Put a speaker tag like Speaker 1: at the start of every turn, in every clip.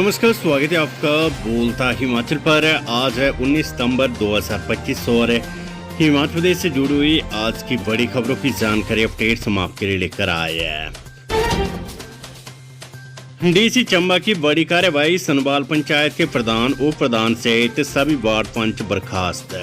Speaker 1: नमस्कार, स्वागत है आपका बोलता हिमाचल पर। आज है 19 सितंबर 2025 और हिमाचल प्रदेश से जुड़ी हुई आज की बड़ी खबरों की जानकारी अपडेट्स हम आपके लिए लेकर आए हैं। डीसी चंबा की बड़ी कार्रवाई, सनवाल पंचायत के प्रधान, उप प्रधान सहित सभी वार्ड पंच बर्खास्त।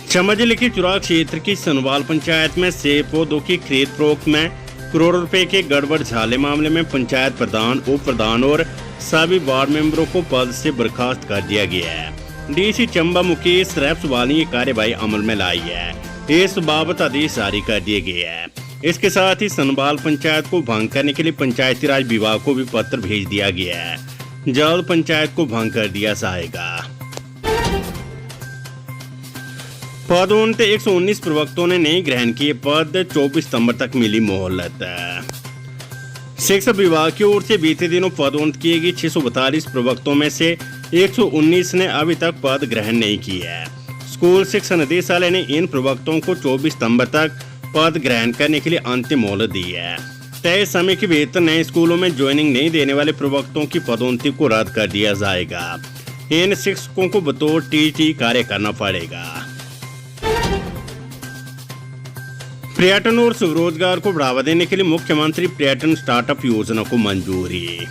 Speaker 1: चंबा जिले के चुराग क्षेत्र की सनवाल पंचायत में सेब पौधों की खरीद फरोख्त में करोड़ों रुपए के गड़बड़ झाले मामले में पंचायत प्रधान, उप प्रधान और सभी वार्ड मेंबरों को पद से बर्खास्त कर दिया गया है। डीसी चंबा मुकेश रैप्सवाल ने ये कार्रवाई अमल में लाई है। इस बाबत आदेश जारी कर दिए गए हैं। इसके साथ ही सनवाल पंचायत को भंग करने के लिए पंचायती राज विभाग को भी पत्र भेज दिया गया है। जल्द पंचायत को भंग कर दिया जाएगा। पदोन्नत 119 प्रवक्तों ने नहीं ग्रहण किए पद, 24 सितंबर तक मिली मोहलत। शिक्षा विभाग की ओर से बीते दिनों पदोन्नत किए गए 642 प्रवक्तों में से 119 ने अभी तक पद ग्रहण नहीं किया है। स्कूल शिक्षा निदेशालय ने इन प्रवक्तों को 24 सितंबर तक पद ग्रहण करने के लिए अंतिम मोहलत दी है। तय समय के भीतर नए स्कूलों में ज्वाइनिंग नहीं देने वाले प्रवक्तों की पदोन्नति को रद्द कर दिया जाएगा। इन शिक्षकों को बतौर टीटी कार्य करना पड़ेगा। पर्यटन और स्वरोजगार को बढ़ावा देने के लिए मुख्यमंत्री पर्यटन स्टार्टअप योजना को मंजूरी।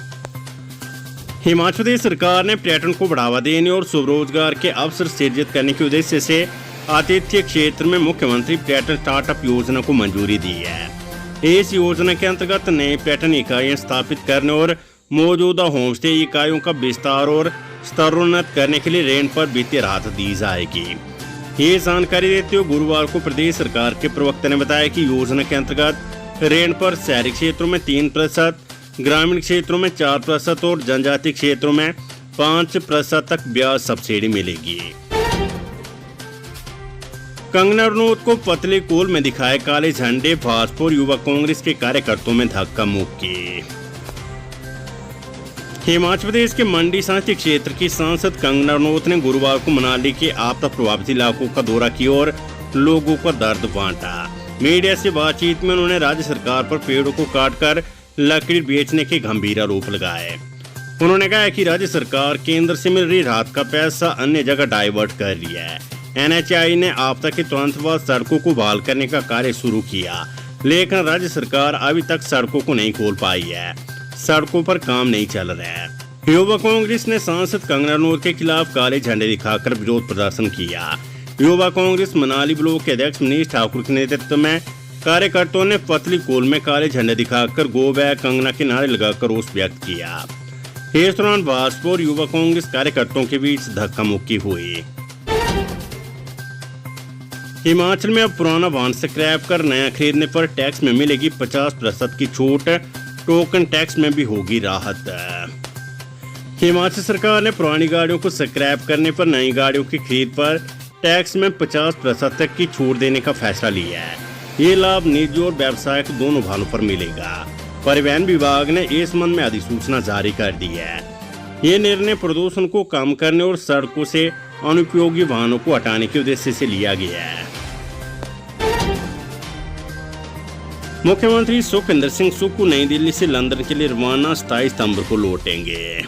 Speaker 1: हिमाचल प्रदेश सरकार ने पर्यटन को बढ़ावा देने और स्वरोजगार के अवसर सृजित करने के उद्देश्य से आतिथ्य क्षेत्र में मुख्यमंत्री पर्यटन स्टार्टअप योजना को मंजूरी दी है। इस योजना के अंतर्गत नई पर्यटन इकाइयां स्थापित करने और मौजूदा होमस्टे इकाइयों का विस्तार और स्तरोन्नत करने के लिए ऋण पर वित्तीय राहत दी जाएगी। ये जानकारी देते हुए गुरुवार को प्रदेश सरकार के प्रवक्ता ने बताया कि योजना के अंतर्गत ऋण पर शहरी क्षेत्रों में 3%, ग्रामीण क्षेत्रों में 4% और जनजातीय क्षेत्रों में 5% तक ब्याज सब्सिडी मिलेगी। कंगना रनौत को पतली कोल में दिखाए काले झंडे, भाजपा और युवा कांग्रेस के कार्यकर्ताओं में धक्का मुक्की। हिमाचल प्रदेश के मंडी संसदीय क्षेत्र की सांसद कंगना रनौत ने गुरुवार को मनाली के आपदा प्रभावित इलाकों का दौरा किया और लोगों का दर्द बांटा। मीडिया से बातचीत में उन्होंने राज्य सरकार पर पेड़ों को काटकर लकड़ी बेचने के गंभीर आरोप लगाए। उन्होंने कहा कि राज्य सरकार केंद्र से मिल रही राहत का पैसा अन्य जगह डाइवर्ट कर रही है। NHI ने आपदा के तुरंत बाद सड़कों को बहाल करने का कार्य शुरू किया, लेकिन राज्य सरकार अभी तक सड़कों को नहीं खोल पाई है। सड़कों पर काम नहीं चल रहा है। युवा कांग्रेस ने सांसद कंगना रनौत के खिलाफ काले झंडे दिखाकर विरोध प्रदर्शन किया। युवा कांग्रेस मनाली ब्लॉक के अध्यक्ष मनीष ठाकुर के नेतृत्व में कार्यकर्ताओं ने पतली कोल में काले झंडे दिखाकर गो बैक कंगना के नारे लगाकर रोष व्यक्त किया। इस दौरान भाजपा और युवा कांग्रेस कार्यकर्ताओं के बीच धक्का मुक्की हुई। हिमाचल में अब पुराना वाहन स्क्रैप कर नया खरीदने पर टैक्स में मिलेगी 50% की छूट, टोकन टैक्स में भी होगी राहत। हिमाचल सरकार ने पुरानी गाड़ियों को स्क्रैप करने पर नई गाड़ियों की खरीद पर टैक्स में 50% तक की छूट देने का फैसला लिया है। ये लाभ निजी और व्यावसायिक दोनों वाहनों पर मिलेगा। परिवहन विभाग ने इस संबंध में अधिसूचना जारी कर दी है। ये निर्णय प्रदूषण को कम करने और सड़कों से अनुपयोगी वाहनों को हटाने के उद्देश्य से लिया गया है। मुख्यमंत्री सुखविंदर सिंह सुक्खू नई दिल्ली से लंदन के लिए रवाना, 27 सितंबर को लौटेंगे।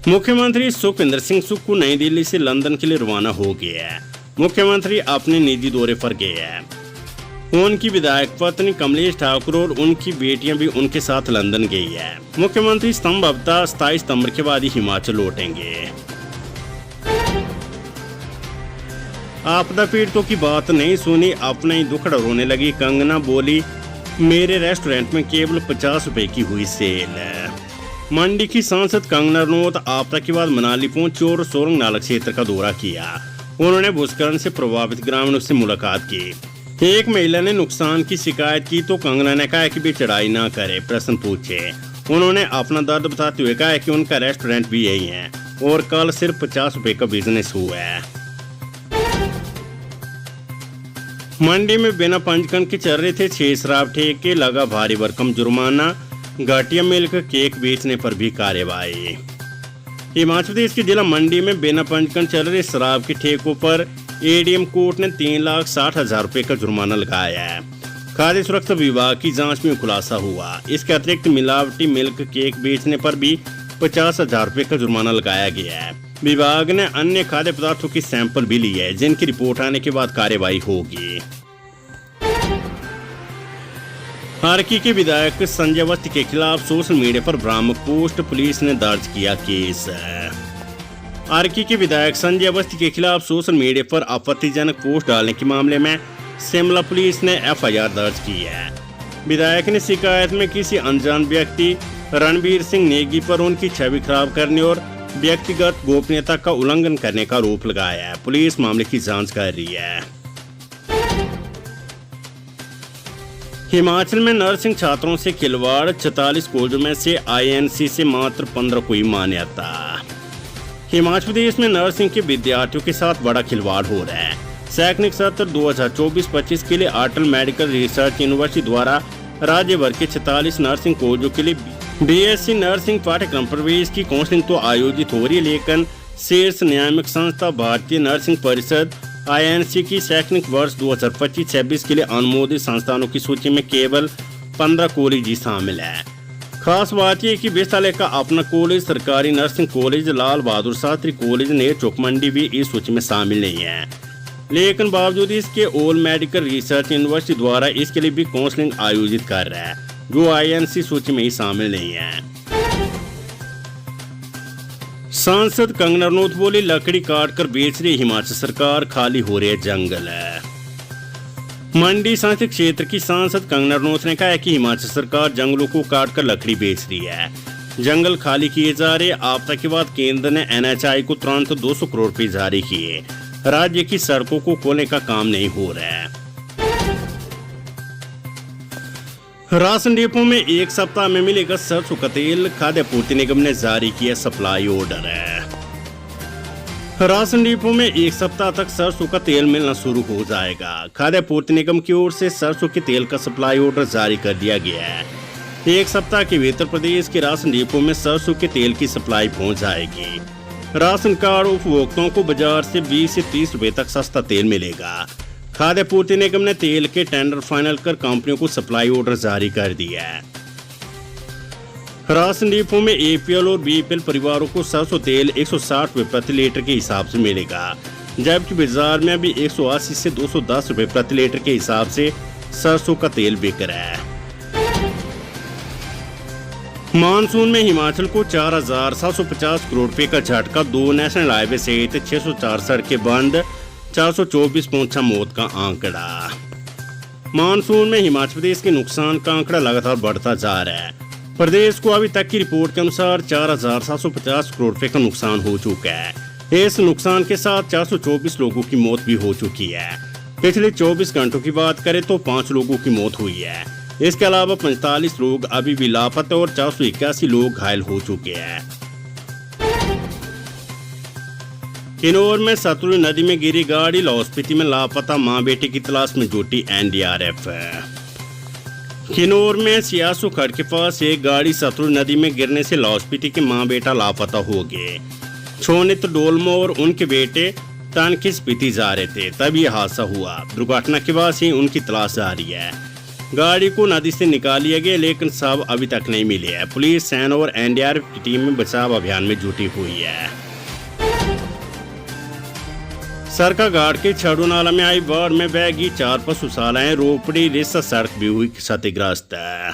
Speaker 1: मुख्यमंत्री सुखविंदर सिंह सुक्खू नई दिल्ली से लंदन के लिए रवाना हो गए हैं। मुख्यमंत्री अपने निजी दौरे पर गए हैं। उनकी विधायक पत्नी कमलेश ठाकुर और उनकी बेटियां भी उनके साथ लंदन गई है। मुख्यमंत्री संभवतः 27 सितंबर के बाद ही हिमाचल लौटेंगे। आपदा पीड़ितों की बात नहीं सुनी, अपना ही दुखड़ा रोने लगी कंगना, बोली मेरे रेस्टोरेंट में केवल 50 रुपए की हुई सेल। मंडी की सांसद कंगना रनौत आपदा के बाद मनाली पहुंची और सोरंग नाला क्षेत्र का दौरा किया। उन्होंने भूस्खलन से प्रभावित ग्रामीणों से मुलाकात की। एक महिला ने नुकसान की शिकायत की तो कंगना ने कहा कि वे चढ़ाई ना करे, प्रश्न पूछे। उन्होंने अपना दर्द बताते हुए कहा कि उनका रेस्टोरेंट भी यही है और कल सिर्फ 50 रुपए का बिजनेस हुआ है। मंडी में बिना पंजीकरण के चल रहे थे 6 शराब ठेके, लगा भारी भरकम जुर्माना, घटिया मिल्क केक बेचने पर भी कार्रवाई। हिमाचल प्रदेश के जिला मंडी में बिना पंजीकरण चल रहे शराब के ठेकों पर ADM कोर्ट ने 3,60,000 रुपए का जुर्माना लगाया है। खाद्य सुरक्षा विभाग की जांच में खुलासा हुआ। इसके अतिरिक्त मिलावटी मिल्क केक बेचने पर भी 50,000 रुपये का जुर्माना लगाया गया है। विभाग ने अन्य खाद्य पदार्थों की सैंपल भी ली है, जिनकी रिपोर्ट आने के बाद कार्रवाई होगी। हारकी के विधायक संजय अवस्थी के खिलाफ सोशल मीडिया पर भ्रामक पोस्ट, पुलिस ने दर्ज किया केस। हारकी के विधायक संजय अवस्थी के खिलाफ सोशल मीडिया पर आपत्तिजनक पोस्ट डालने के मामले में शिमला पुलिस ने एफआईआर दर्ज की है। विधायक ने शिकायत में किसी अनजान व्यक्ति रणबीर सिंह नेगी पर उनकी छवि खराब करने और व्यक्तिगत गोपनीयता का उल्लंघन करने का आरोप लगाया है। पुलिस मामले की जांच कर रही है। हिमाचल में नर्सिंग छात्रों से खिलवाड़, 44 कॉलेजों में से आईएनसी से मात्र 15 को ही मान्यता। हिमाचल प्रदेश में नर्सिंग के विद्यार्थियों के साथ बड़ा खिलवाड़ हो रहा है। शैक्षणिक सत्र 2024-25 के लिए अटल मेडिकल रिसर्च यूनिवर्सिटी द्वारा राज्य भर के 46 नर्सिंग कॉलेजों के लिए बीएससी नर्सिंग पाठ्यक्रम प्रवेश की काउंसलिंग तो आयोजित हो रही है, लेकिन शीर्ष नियामक संस्था भारतीय नर्सिंग परिषद आईएनसी की शैक्षणिक वर्ष 2025-26 के लिए अनुमोदित संस्थानों की सूची में केवल 15 कॉलेज ही शामिल है। खास बात यह कि विद्यालय का अपना कॉलेज, सरकारी nursing college, Lal Bahadur Shastri college, नेर चौकमंडी भी इस सूची में शामिल नहीं है। लेकिन बावजूद इसके ऑल मेडिकल रिसर्च यूनिवर्सिटी द्वारा इसके लिए भी काउंसलिंग आयोजित कर रहा है, जो आईएनसी सूची में ही शामिल नहीं है। सांसद कंगना रनौत बोली, लकड़ी काट कर बेच रही हिमाचल सरकार, खाली हो रहे जंगल है। मंडी संसदीय क्षेत्र की सांसद कंगना रनौत ने कहा है कि हिमाचल सरकार जंगलों को काट कर लकड़ी बेच रही है, जंगल खाली किए जा रहे। आपदा के बाद केंद्र ने एनएचआई को तुरंत 200 करोड़ रुपए जारी किए। राज्य की सड़कों को खोलने का काम नहीं हो रहा है। राशन डिपो में 1 सप्ताह में मिलेगा सरसों का तेल, खाद्य आपूर्ति निगम ने जारी किया सप्लाई ऑर्डर है। राशन डिपो में 1 सप्ताह तक सरसों का तेल मिलना शुरू हो जाएगा। खाद्य आपूर्ति निगम की ओर से सरसों के तेल का सप्लाई ऑर्डर जारी कर दिया गया है। 1 सप्ताह के भीतर प्रदेश के राशन डिपो में सरसों के तेल की सप्लाई पहुंच जाएगी। राशन कार्ड उपभोक्ताओं को बाजार से 20 से 30 रुपए तक सस्ता तेल मिलेगा। खाद्य आपूर्ति निगम ने तेल के टेंडर फाइनल कर कंपनियों को सप्लाई ऑर्डर जारी कर दिया है। राशन डिपो में एपीएल और बीपीएल परिवारों को सरसों तेल 160 रुपए प्रति लीटर के हिसाब से मिलेगा, जबकि बाजार में भी 180 से 210 रुपए प्रति लीटर के हिसाब से सरसों का तेल बिक रहा है। मानसून में हिमाचल को 4,750 करोड़ रुपए का झटका, 2 नेशनल हाईवे सहित 604 सड़कें बंद, 424 पहुंचा मौत का आंकड़ा। मानसून में हिमाचल प्रदेश के नुकसान का आंकड़ा लगातार बढ़ता जा रहा है। प्रदेश को अभी तक की रिपोर्ट के अनुसार 4,750 करोड़ रुपए का नुकसान हो चुका है। इस नुकसान के साथ 424 लोगों की मौत भी हो चुकी है। पिछले 24 घंटों की बात करें तो 5 लोगों की मौत हुई है। इसके अलावा 45 लोग अभी भी लापता और 481 लोग घायल हो चुके हैं। किन्नौर में सतलुज नदी में गिरी गाड़ी, लाहौल स्पीति में लापता मां बेटे की तलाश में जुटी एनडीआरएफ। किन्नौर में सियासू खड़ के पास एक गाड़ी सतलुज नदी में गिरने से लाहौल स्पीति के मां बेटा लापता हो गए। छोनित डोलमो और उनके बेटे टानकी स्पीति जा रहे थे, तब यह हादसा हुआ। दुर्घटना के बाद ही उनकी तलाश जारी है। गाड़ी को नदी से निकाल लिया गया, लेकिन शव अभी तक नहीं मिले हैं। पुलिस, सेना और एनडीआरएफ की टीम में बचाव अभियान में जुटी हुई है। सरका घाट के छड़ू नाला में आई बाढ़ में बहगी 4 पशुशालाएं, रोपड़ी रिसा सड़क भी हुई क्षतिग्रस्त है।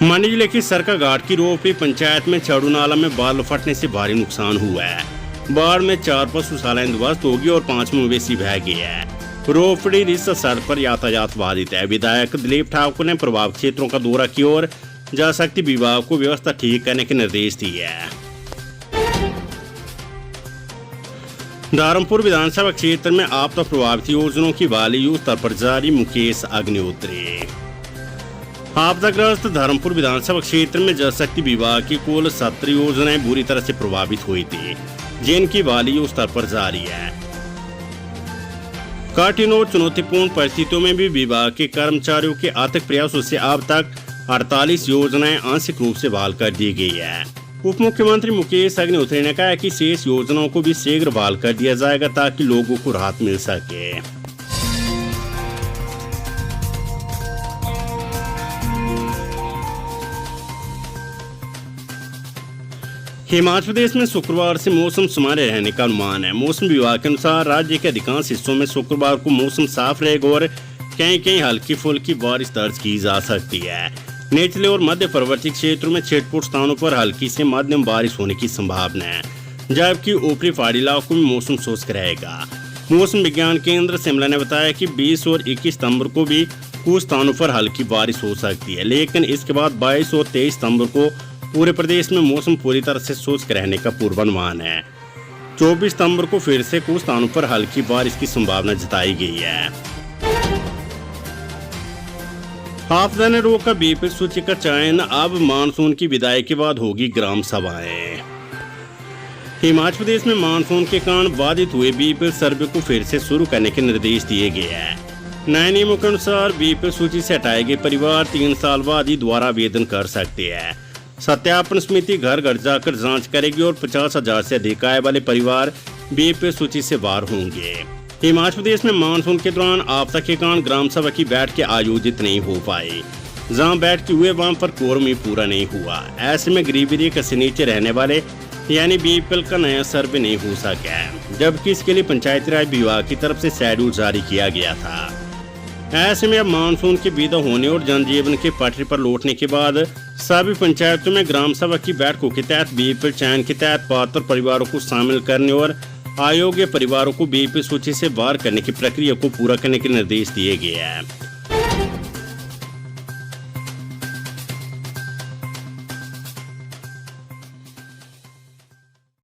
Speaker 1: मंडी जिले की सरका घाट की रोपड़ी पंचायत में छड़ू नाला में बाल फटने से भारी नुकसान हुआ है। बाढ़ में 4 पशुशालाएं ध्वस्त होगी और 5 मवेशी बह गए हैं। रोपड़ी रिसा सड़क पर यातायात बाधित है। विधायक दिलीप ठाकुर ने प्रभावित क्षेत्रों का दौरा किया और जल शक्ति विभाग को व्यवस्था ठीक करने के निर्देश दिए हैं। धर्मपुर विधानसभा क्षेत्र में आपदा प्रभावित योजनाओं की बहाली युद्ध स्तर पर जारी, मुकेश अग्निहोत्री। आपदाग्रस्त धर्मपुर विधानसभा क्षेत्र में जल शक्ति विभाग की कुल 17 योजनाएं बुरी तरह से प्रभावित हुई थी, जिनकी बहाली युद्ध स्तर पर जारी है। कठिन और चुनौतीपूर्ण परिस्थितियों में भी विभाग के कर्मचारियों के अथक प्रयासों से अब तक 48 योजनाएं आंशिक रूप से बहाल कर दी गई है। उप मुख्यमंत्री मुकेश अग्निहोत्री ने कहा कि शेष योजनाओं को भी शीघ्र बहाल कर दिया जाएगा ताकि लोगों को राहत मिल सके। हिमाचल प्रदेश में शुक्रवार से मौसम सुमारे रहने का अनुमान है। मौसम विभाग के अनुसार राज्य के अधिकांश हिस्सों में शुक्रवार को मौसम साफ रहेगा और कहीं कहीं हल्की फुल्की बारिश दर्ज की जा सकती है। निचले और मध्य पर्वतीय क्षेत्रों में छिटपुट स्थानों पर हल्की से मध्यम बारिश होने की संभावना है, जबकि ऊपरी पहाड़ी इलाकों में मौसम शुष्क रहेगा। मौसम विज्ञान केंद्र शिमला ने बताया कि 20 और 21 सितंबर को भी कुछ स्थानों पर हल्की बारिश हो सकती है, लेकिन इसके बाद 22 और 23 सितंबर को पूरे प्रदेश में मौसम पूरी तरह से शुष्क रहने का पूर्वानुमान है। 24 सितंबर को फिर से कुछ स्थानों पर हल्की बारिश की संभावना जताई गई है। हाफजा ने रोका बीपीएल सूची का चयन, अब मानसून की विदाई के बाद होगी ग्राम सभाएं। हिमाचल प्रदेश में मानसून के कारण बाधित हुए बीपीएल सर्वे को फिर से शुरू करने के निर्देश दिए गए हैं। नए नियमों के अनुसार बीपीएल सूची से हटाए गए परिवार 3 साल बाद ही दोबारा आवेदन कर सकते हैं। सत्यापन समिति घर घर जाकर जांच करेगी और 50,000 से अधिक आय वाले परिवार बीपीएल सूची से बाहर होंगे। हिमाचल प्रदेश में मानसून के दौरान आपदा के कारण ग्राम सभा की बैठकें आयोजित नहीं हो पाई। जहां बैठकें हुए वहां पर कोरम ही पूरा नहीं हुआ। ऐसे में गरीबी रेखा से नीचे रहने वाले यानी बीपीएल का नया सर्वे नहीं हो सका, जबकि इसके लिए पंचायती राज विभाग की तरफ से शेड्यूल जारी किया गया था। ऐसे में अब मानसून के विदा होने और जनजीवन के पटरी पर लौटने के बाद सभी पंचायतों में ग्राम सभा की बैठकों के तहत बीपीएल चयन के तहत पात्र परिवारों को शामिल करने और अयोग्य परिवारों को बीपीएल सूची से बाहर करने की प्रक्रिया को पूरा करने के निर्देश दिए गए हैं।